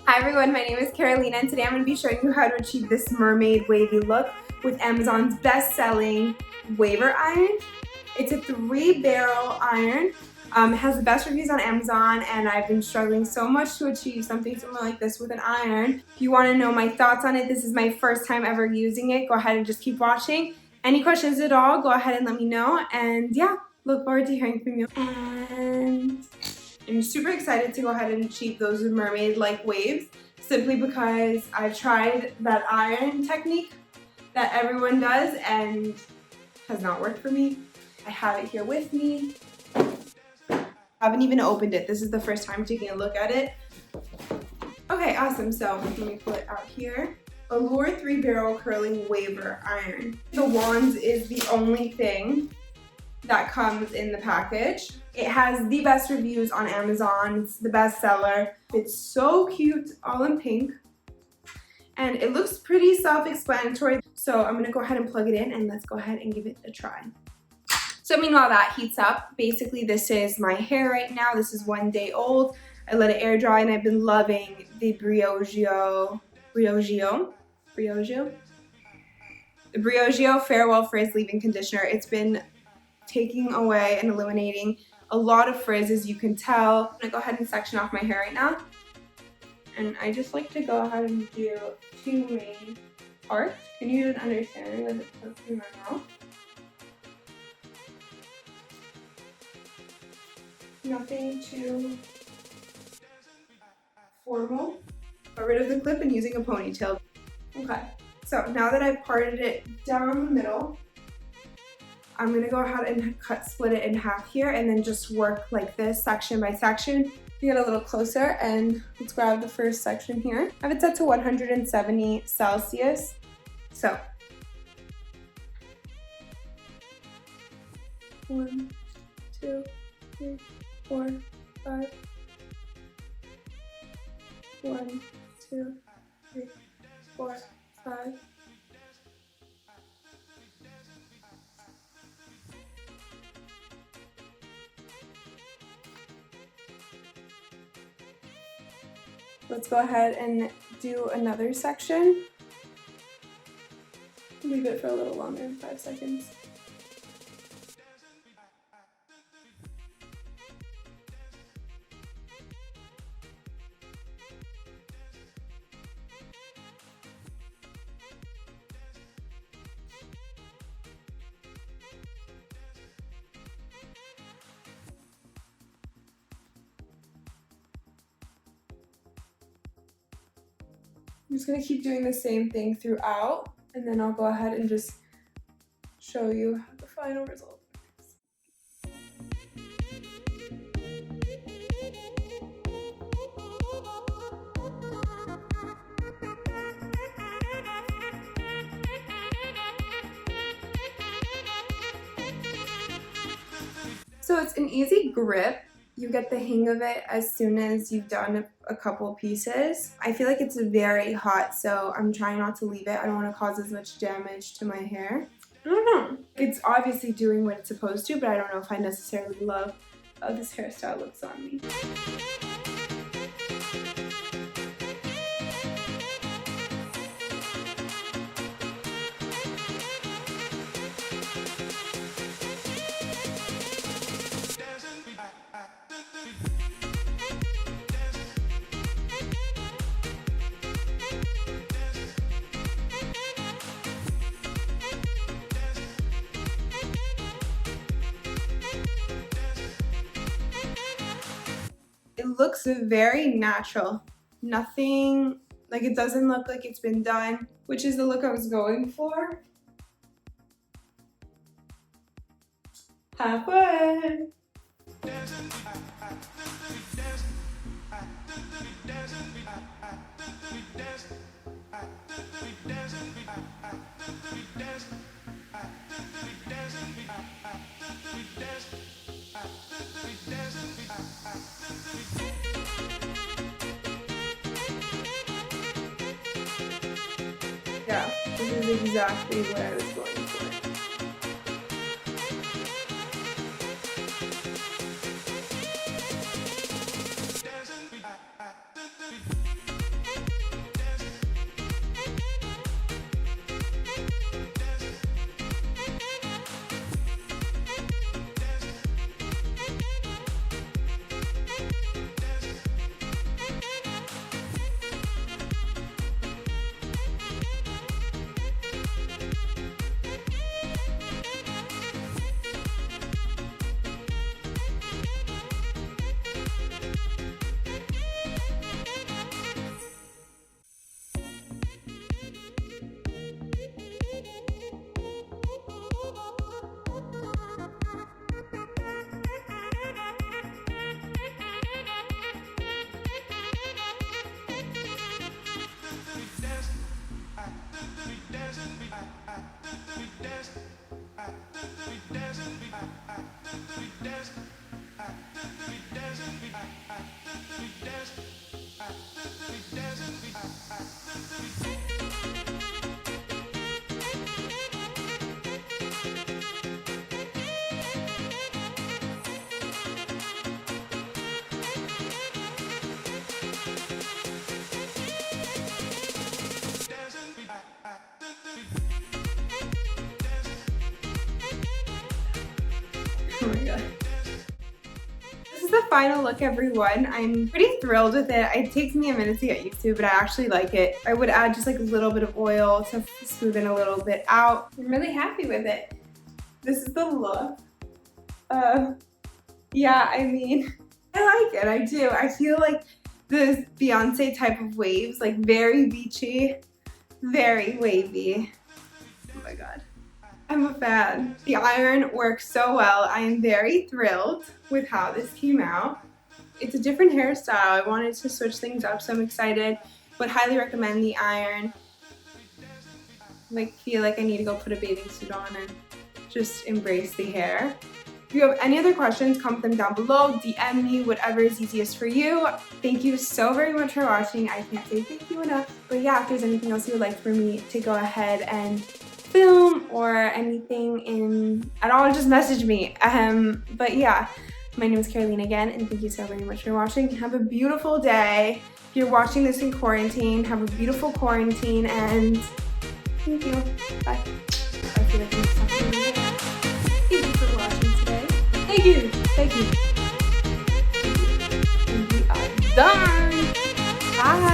Hi everyone, my name is Carolina and today I'm going to be showing you how to achieve this mermaid wavy look with Amazon's best-selling waver iron. It's a 3-barrel iron. It has the best reviews on Amazon and I've been struggling so much to achieve something similar like this with an iron. If you want to know my thoughts on it, this is my first time ever using it. Go ahead and just keep watching. Any questions at all, go ahead and let me know. And yeah, look forward to hearing from you. And I'm super excited to go ahead and achieve those mermaid-like waves simply because I've tried that iron technique that everyone does and has not worked for me. I have it here with me. I haven't even opened it. This is the first time taking a look at it. Okay, awesome. So let me pull it out here. Allure 3-barrel curling waver iron. The wands is the only thing that comes in the package. It has the best reviews on Amazon. It's the best seller. It's so cute, all in pink. And it looks pretty self-explanatory. So I'm gonna go ahead and plug it in and let's go ahead and give it a try. So meanwhile that heats up, basically this is my hair right now. This is 1 day old. I let it air dry and I've been loving the Briogeo Farewell Frizz Leave-In Conditioner. It's been taking away and eliminating a lot of frizz, as you can tell. I'm gonna go ahead and section off my hair right now. And I just like to go ahead and do 2 main parts. Can you even understand that it puts in my mouth? Nothing too formal. Got rid of the clip and using a ponytail. Okay, so now that I've parted it down the middle, I'm gonna go ahead and split it in half here and then just work like this section by section to get a little closer. And let's grab the first section here. I have it set to 170 Celsius. So 1, 2, 3, 4, 5. 1, 2, 3, 4, 5. Let's go ahead and do another section. Leave it for a little longer, 5 seconds. I'm just going to keep doing the same thing throughout, and then I'll go ahead and just show you the final result. So it's an easy grip. You get the hang of it as soon as you've done a couple pieces. I feel like it's very hot, so I'm trying not to leave it. I don't want to cause as much damage to my hair. I don't know. It's obviously doing what it's supposed to, but I don't know if I necessarily love how this hairstyle looks on me. It looks very natural. Nothing, like it doesn't look like it's been done, which is the look I was going for. Halfway. Yeah, this is exactly what I was going for. Oh my god. This is the final look, everyone. I'm pretty thrilled with it. It takes me a minute to get used to, but I actually like it. I would add just like a little bit of oil to smoothen a little bit out. I'm really happy with it. This is the look. Yeah, I mean, I like it. I do. I feel like the Beyonce type of waves, like very beachy, very wavy. Oh my god. I'm a fan. The iron works so well. I am very thrilled with how this came out. It's a different hairstyle. I wanted to switch things up, so I'm excited. Would highly recommend the iron. Like, feel like I need to go put a bathing suit on and just embrace the hair. If you have any other questions, comment them down below, DM me, whatever is easiest for you. Thank you so very much for watching. I can't say thank you enough. But yeah, if there's anything else you would like for me to go ahead and film or anything at all, just message me. But yeah, my name is Caroline again, and thank you so very much for watching. Have a beautiful day. If you're watching this in quarantine, have a beautiful quarantine, and thank you. Bye. I feel like I'm sucking in the air. Thank you for watching today. Thank you. Thank you. And we are done. Bye.